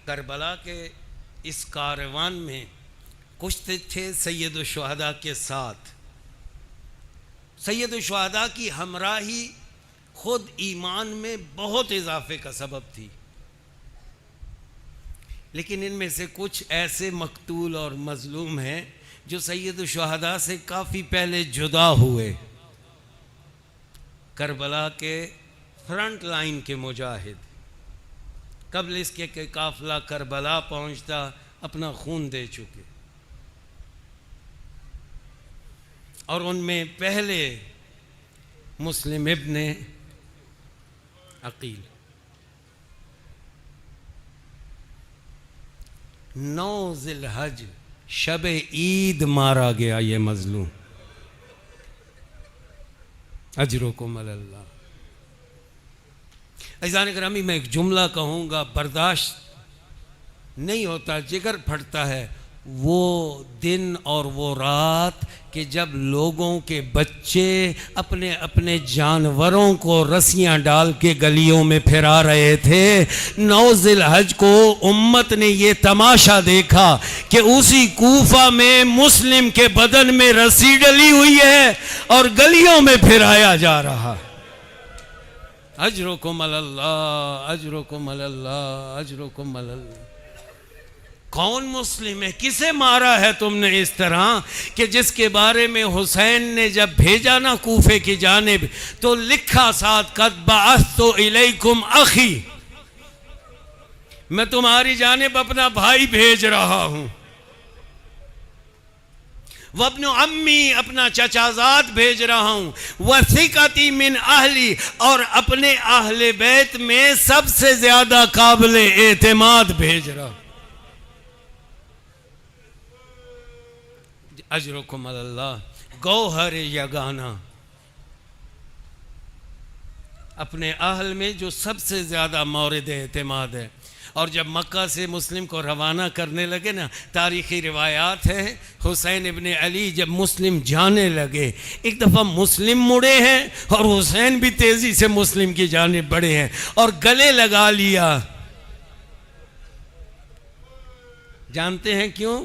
Karbala के इस कारवान में कुछ थे सैयद शुहदा के साथ। सैयद शुहदा की हमराही खुद ईमान में बहुत इजाफे का सबब थी, लेकिन इनमें से कुछ ऐसे मकतूल और मजलूम हैं जो सैयद शुहदा से काफ़ी पहले जुदा हुए। करबला के फ्रंट लाइन के मुजाहिद, कबल इसके कि काफिला करबला पहुंचता अपना खून दे चुके, और उनमें पहले मुस्लिम इब्ने अकील 9 ज़िलहज शब ईद मारा गया। ये मजलूम अजरुकुम अल्लाह। अज़ान ग्रामी, मैं एक जुमला कहूँगा, बर्दाश्त नहीं होता, जिगर फटता है। वो दिन और वो रात कि जब लोगों के बच्चे अपने अपने जानवरों को रस्सियां डाल के गलियों में फिरा रहे थे। 9 ज़िलहज को उम्मत ने ये तमाशा देखा कि उसी कूफा में मुस्लिम के बदन में रस्सी डली हुई है और गलियों में फिराया जा रहा। अजरुकुम अल्लाह, अजरुकुम अल्लाह, अजरुकुम अल्लाह। कौन मुस्लिम है? किसे मारा है तुमने इस तरह कि जिसके बारे में हुसैन ने जब भेजा ना कूफे की जानिब तो लिखा साथ, कद बअस्तु इलैकुम अखी, मैं तुम्हारी जानिब अपना भाई भेज रहा हूं। वब्नु अम्मी, अपना चचाजाद भेज रहा हूं। वसीकती मिन अहली, और अपने अहले बैत में सबसे ज्यादा काबिल एतमाद भेज रहा हूं। अजरुकुम अल्लाह। गौहर यगाना, अपने अहल में जो सबसे ज़्यादा मौरिद एतमाद है। और जब मक्का से मुस्लिम को रवाना करने लगे ना, तारीख़ी रिवायात है, हुसैन इब्ने अली जब मुस्लिम जाने लगे, एक दफ़ा मुस्लिम मुड़े हैं और हुसैन भी तेज़ी से मुस्लिम की जानिब बढ़े हैं और गले लगा लिया। जानते हैं क्यों?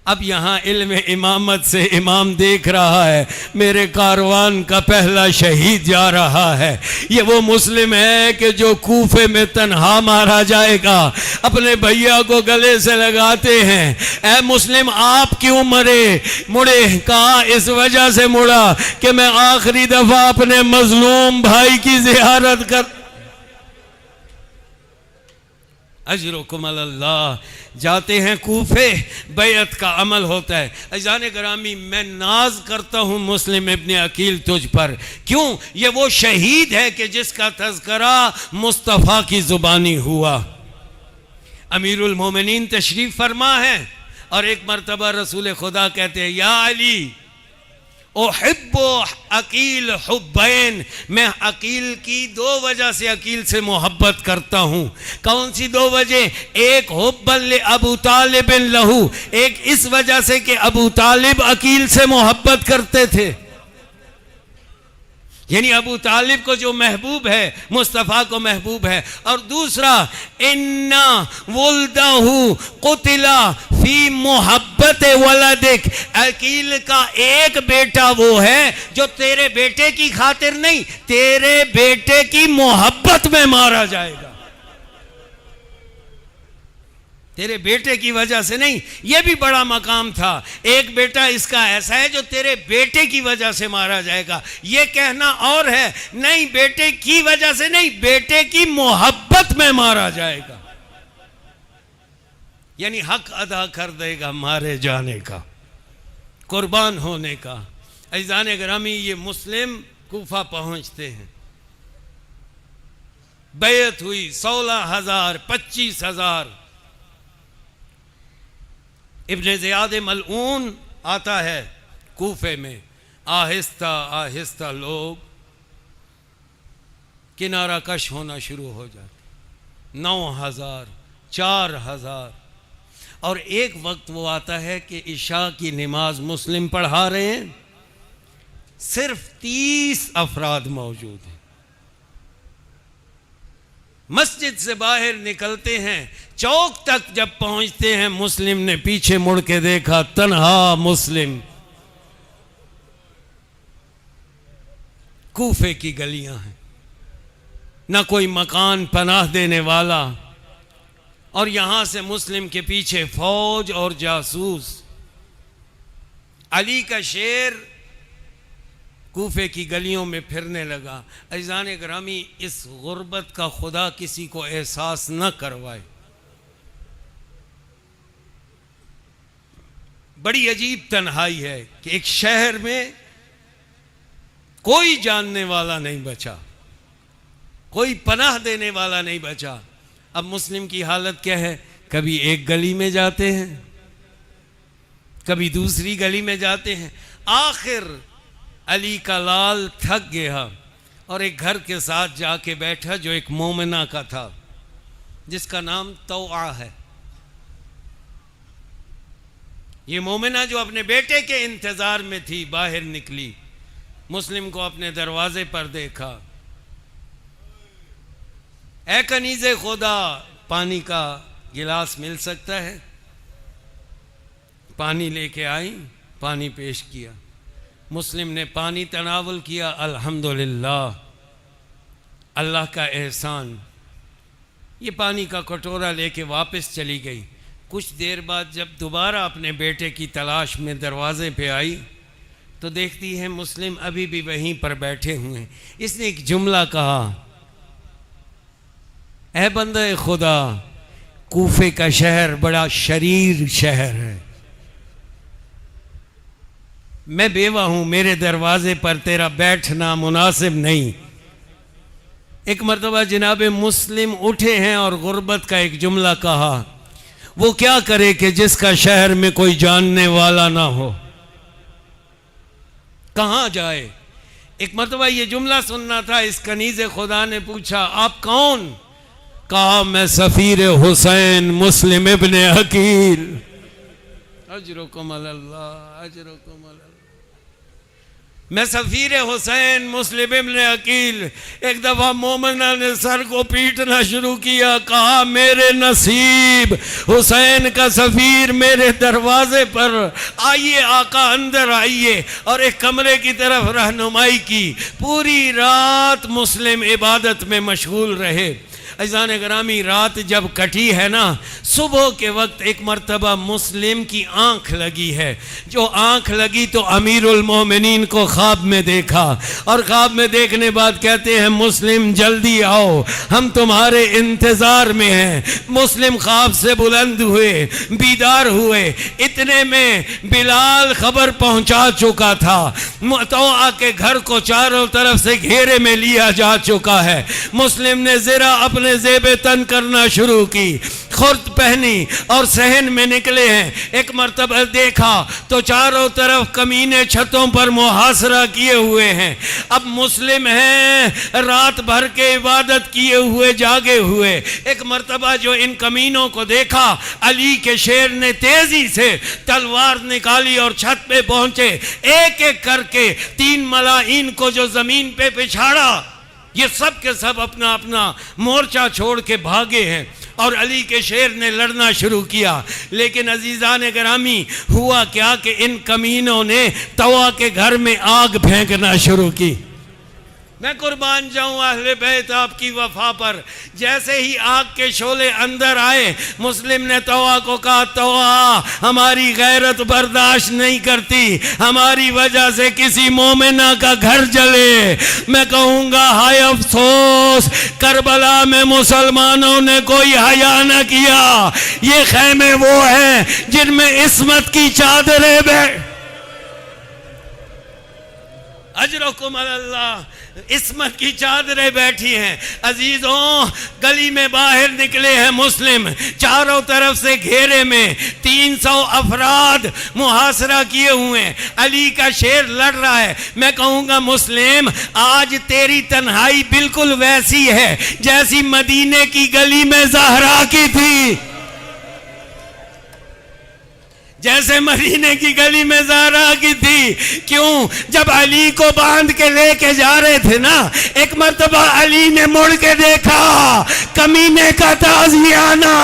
अब यहाँ इल्म इमामत से इमाम देख रहा है मेरे कारवान का पहला शहीद जा रहा है। ये वो मुस्लिम है कि जो कूफे में तन्हा मारा जाएगा। अपने भैया को गले से लगाते हैं, ऐ मुस्लिम आप क्यों मुड़े? कहा इस वजह से मुड़ा कि मैं आखिरी दफा अपने मजलूम भाई की ज़ियारत कर। अजरुकुम अल्लाह। जाते हैं कूफे, बैत का अमल होता है। अज़ान ग्रामी, मैं नाज करता हूँ मुस्लिम इब्ने अकील तुझ पर। क्यों? ये वो शहीद है कि जिसका तज़करा मुस्तफ़ा की ज़ुबानी हुआ। अमीरुल मोमिनीन तशरीफ़ फरमा है और एक मरतबा रसूल खुदा कहते हैं, या अली उहिब्बु अकील हुब्बैन, मैं अकील की 2 वजह से अकील से मोहब्बत करता हूँ। कौन सी 2 वजह? एक हुब्बन ले अबू तालिब लहू, एक इस वजह से कि अबू तालिब अकील से मोहब्बत करते थे, यानी अबू तालिब को जो महबूब है मुस्तफ़ा को महबूब है। और दूसरा, इन्ना वुल्दहू कुतिला फी मोहब्बत वलदिक, अकील का एक बेटा वो है जो तेरे बेटे की खातिर नहीं, तेरे बेटे की मोहब्बत में मारा जाएगा। तेरे बेटे की वजह से नहीं। यह भी बड़ा मकाम था। एक बेटा इसका ऐसा है जो तेरे बेटे की वजह से मारा जाएगा। यह कहना और है, नहीं बेटे की वजह से नहीं, बेटे की मोहब्बत में मारा जाएगा, यानी हक अदा कर देगा मारे जाने का, कुर्बान होने का। अज़ान ग्रामी, ये मुस्लिम कूफा पहुंचते हैं, बैत हुई 16,000 25,000। इब्ने ज़ियाद मलऊन आता है कूफे में, आहिस्ता आहिस्ता लोग किनारा कश होना शुरू हो जाते। 9,000 4,000। और एक वक्त वो आता है कि इशा की नमाज मुस्लिम पढ़ा रहे हैं, सिर्फ 30 अफराद मौजूद हैं। मस्जिद से बाहर निकलते हैं, चौक तक जब पहुंचते हैं, मुस्लिम ने पीछे मुड़ के देखा, तन्हा मुस्लिम। कूफे की गलियां हैं, ना कोई मकान पनाह देने वाला, और यहां से मुस्लिम के पीछे फौज और जासूस। अली का शेर कूफे की गलियों में फिरने लगा। अज़ीज़ान गिरामी, इस गुर्बत का खुदा किसी को एहसास न करवाए। बड़ी अजीब तन्हाई है कि एक शहर में कोई जानने वाला नहीं बचा, कोई पनाह देने वाला नहीं बचा। अब मुस्लिम की हालत क्या है? कभी एक गली में जाते हैं, कभी दूसरी गली में जाते हैं। आखिर अली का लाल थक गया और एक घर के साथ जाके बैठा जो एक मोमिना का था, जिसका नाम तौआ है। ये मोमिना जो अपने बेटे के इंतजार में थी, बाहर निकली, मुस्लिम को अपने दरवाजे पर देखा। ए कनीज़े खुदा, पानी का गिलास मिल सकता है? पानी लेके आई, पानी पेश किया। मुस्लिम ने पानी तनावुल किया। अल्हम्दुलिल्लाह, अल्लाह का एहसान। ये पानी का कटोरा लेके वापस चली गई। कुछ देर बाद जब दोबारा अपने बेटे की तलाश में दरवाजे पे आई तो देखती है मुस्लिम अभी भी वहीं पर बैठे हुए हैं। इसने एक जुमला कहा, ऐ बंदे खुदा, कूफे का शहर बड़ा शरीर शहर है, मैं बेवा हूं, मेरे दरवाजे पर तेरा बैठना मुनासिब नहीं। एक मर्तबा जनाब मुस्लिम उठे हैं और गुर्बत का एक जुमला कहा। वो क्या करे कि जिसका शहर में कोई जानने वाला ना हो, कहां जाए? एक मर्तबा ये जुमला सुनना था। इस कनीज़े खुदा ने पूछा, आप कौन? कहा, मैं सफीर हुसैन मुस्लिम इब्ने अकील। अजरुकुम अल्लाह, अजरुकुम अल्लाह। मैं सफीर हुसैन मुस्लिम इब्ने अकील। एक दफा मोमिना ने सर को पीटना शुरू किया, कहा, मेरे नसीब, हुसैन का सफीर मेरे दरवाजे पर। आइए आका, अंदर आइए। और एक कमरे की तरफ रहनुमाई की। पूरी रात मुस्लिम इबादत में मशगूल रहे। अज़ीज़ान गिरामी, रात जब कटी है ना, सुबह के वक्त एक मर्तबा मुस्लिम की आंख लगी है। जो आंख लगी तो अमीरुल मोमिनीन को ख्वाब में देखा, और ख्वाब में देखने बाद कहते हैं, मुस्लिम जल्दी आओ, हम तुम्हारे इंतजार में हैं। मुस्लिम ख्वाब से बुलंद हुए, बीदार हुए। इतने में बिलाल खबर पहुंचा चुका था, तौआ के घर को चारों तरफ से घेरे में लिया जा चुका है। मुस्लिम ने जरा अपने ज़ेबे तन करना शुरू की, खुर्द पहनी और सहन में निकले हैं। एक मर्तबा देखा तो चारों तरफ कमीने छतों पर मुहासरा किए हुए हैं। अब मुस्लिम हैं रात भर के इबादत किए हुए, जागे हुए। एक मर्तबा जो इन कमीनों को देखा, अली के शेर ने तेजी से तलवार निकाली और छत पे पहुंचे। एक एक करके 3 मलाइन को जो जमीन पे पिछाड़ा, ये सब के सब अपना अपना मोर्चा छोड़ के भागे हैं और अली के शेर ने लड़ना शुरू किया। लेकिन अजीज़ान गिरामी, हुआ क्या कि इन कमीनों ने तवा के घर में आग फेंकना शुरू की। मैं कुर्बान जाऊं अहले बैत आपकी वफा पर। जैसे ही आग के शोले अंदर आए, मुस्लिम ने तवा को कहा, तवा, हमारी गैरत बर्दाश्त नहीं करती, हमारी वजह से किसी मोमिना का घर जले। मैं कहूँगा, हाय अफसोस, करबला में मुसलमानों ने कोई हया न किया। ये खैमे वो हैं जिनमें इस्मत की चादरें अजरुकुम अल्लाह, इस्मत की चादरें बैठी हैं। अजीजों, गली में बाहर निकले हैं मुस्लिम, चारों तरफ से घेरे में 300 अफराद मुहासरा किए हुए हैं। अली का शेर लड़ रहा है। मैं कहूँगा मुस्लिम, आज तेरी तन्हाई बिल्कुल वैसी है जैसी मदीने की गली में ज़हरा की थी। जैसे मदीने की गली में ज़हरा की थी। क्यों? जब अली को बांध के लेके जा रहे थे ना, एक मर्तबा अली ने मुड़ के देखा, कमीने का ताज़ियाना,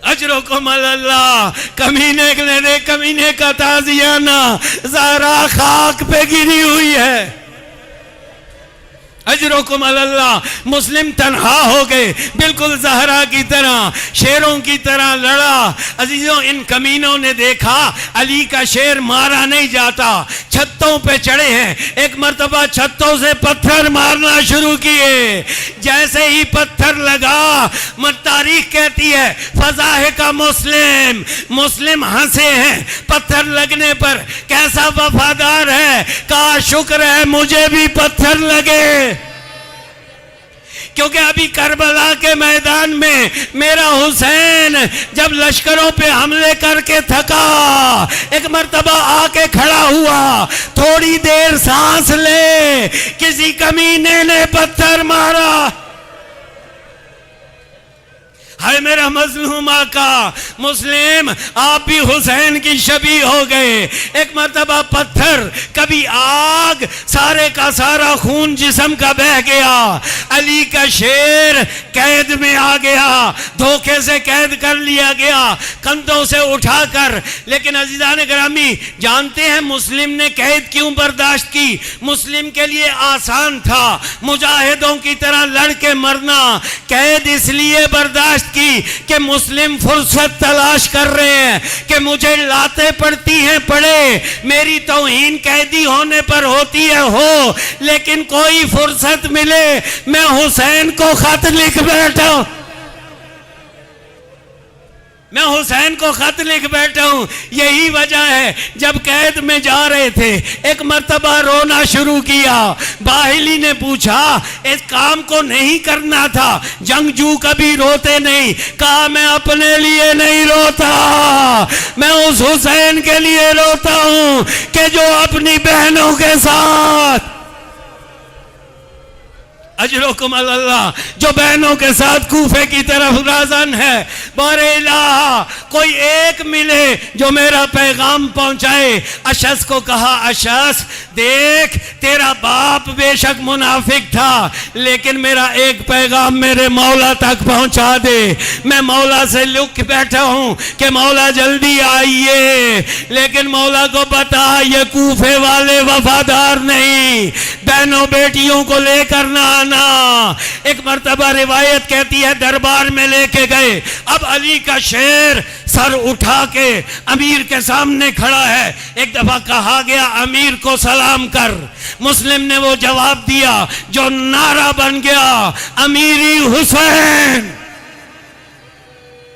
अजरुकुम अल्लाह, कमीने का ताज़ियाना, ज़हरा खाक पे गिरी हुई है। अजरुकुम अल्लाह। मुस्लिम तन्हा हो गए, बिल्कुल ज़हरा की तरह, शेरों की तरह लड़ा। अजीजों, इन कमीनों ने देखा अली का शेर मारा नहीं जाता, छतों पे चढ़े हैं। एक मर्तबा छतों से पत्थर मारना शुरू किए। जैसे ही पत्थर लगा, तारीख कहती है फजाहे का मुस्लिम हंसे हैं पत्थर लगने पर। कैसा वफादार है, का शुक्र है मुझे भी पत्थर लगे, क्योंकि अभी करबला के मैदान में मेरा हुसैन जब लश्करों पे हमले करके थका, एक मर्तबा आके खड़ा हुआ, थोड़ी देर सांस ले, किसी कमीने ने पत्थर मारा। हाय मेरा मजलूम आका। मुस्लिम, आप भी हुसैन की शबी हो गए। एक मर्तबा पत्थर, कभी आग, सारे का सारा खून जिस्म का बह गया। अली का शेर कैद में आ गया, धोखे से कैद कर लिया गया, कंधों से उठाकर। लेकिन अजीजान गिरामी, जानते हैं मुस्लिम ने कैद क्यों बर्दाश्त की? मुस्लिम के लिए आसान था मुजाहिदों की तरह लड़ के मरना। कैद इसलिए बर्दाश्त की कि मुस्लिम फुर्सत तलाश कर रहे हैं कि मुझे लाते पड़ती हैं पड़े, मेरी तौहीन कैदी होने पर होती है हो, लेकिन कोई फुर्सत मिले मैं हुसैन को खत लिख बैठा हूं, मैं हुसैन को खत लिख बैठा हूं। यही वजह है, जब कैद में जा रहे थे एक मर्तबा रोना शुरू किया। बाहिली ने पूछा, इस काम को नहीं करना था, जंगजू कभी रोते नहीं। कहा, मैं अपने लिए नहीं रोता, मैं उस हुसैन के लिए रोता हूं कि जो अपनी बहनों के साथ, अजरुकुम अल्लाह, जो बहनों के साथ कूफे की तरफ राज़न है। बारे इलाहा, कोई एक मिले जो मेरा पैगाम पहुंचाए। अशस को कहा, अशस देख, तेरा बाप बेशक मुनाफिक था, लेकिन मेरा एक पैगाम मेरे मौला तक पहुंचा दे। मैं मौला से लुक बैठा हूं कि मौला जल्दी आइए, लेकिन मौला को बता ये कूफे वाले वफादार नहीं, बहनों बेटियों को लेकर ना। एक मर्तबा रिवायत कहती है दरबार में लेके गए। अब अली का शेर सर उठा के अमीर के सामने खड़ा है। एक दफा कहा गया, अमीर को सलाम कर। मुस्लिम ने वो जवाब दिया जो नारा बन गया, अमीरी हुसैन,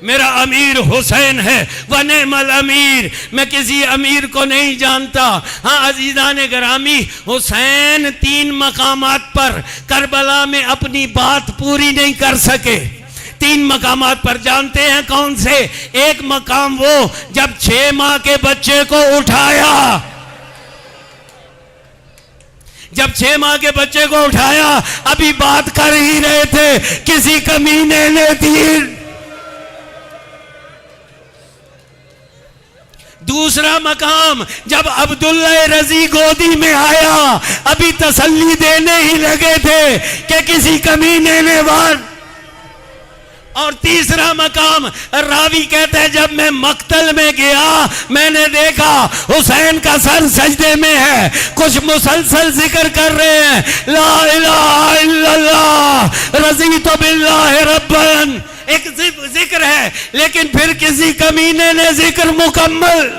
मेरा अमीर हुसैन है, वनेमल अमीर। मैं किसी अमीर को नहीं जानता। हाँ अजीज़ान गिरामी, हुसैन 3 मकामात पर करबला में अपनी बात पूरी नहीं कर सके। 3 मकामात पर, जानते हैं कौन से? एक मकाम वो जब 6 माह के बच्चे को उठाया, जब 6 माह के बच्चे को उठाया, अभी बात कर ही रहे थे, किसी कमीने ने तीर। दूसरा मकाम, जब अब्दुल्ला रजी गोदी में आया, अभी तसल्ली देने ही लगे थे कि किसी कमीने ने वार। और तीसरा मकाम, रावी कहते हैं जब मैं मक्तल में गया, मैंने देखा हुसैन का सर सजदे में है, कुछ मुसलसल जिक्र कर रहे हैं, ला इलाहा इल्लल्लाह रज़ीतु बिल्लाहि रब्बन। एक जिक्र है, लेकिन फिर किसी कमीने ने जिक्र मुकम्मल।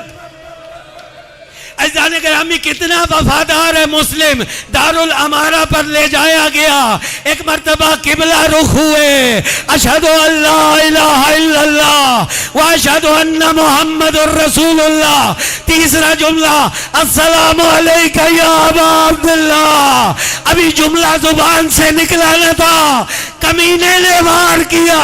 अज़ान गिरामी, कितना वफादार है मुस्लिम। दारुल अमारा पर ले जाया गया, एक मर्तबा किबला रुख हुए, अशहदु अल्ला इलाहा इल्लल्लाह व अशहदु अन्ना मुहम्मदुर रसूलुल्लाह। तीसरा जुमला, अस्सलामु अलैका या अबा अब्दुल्लाह। अभी जुमला जुबान से निकला न था, कमीने ने वार किया।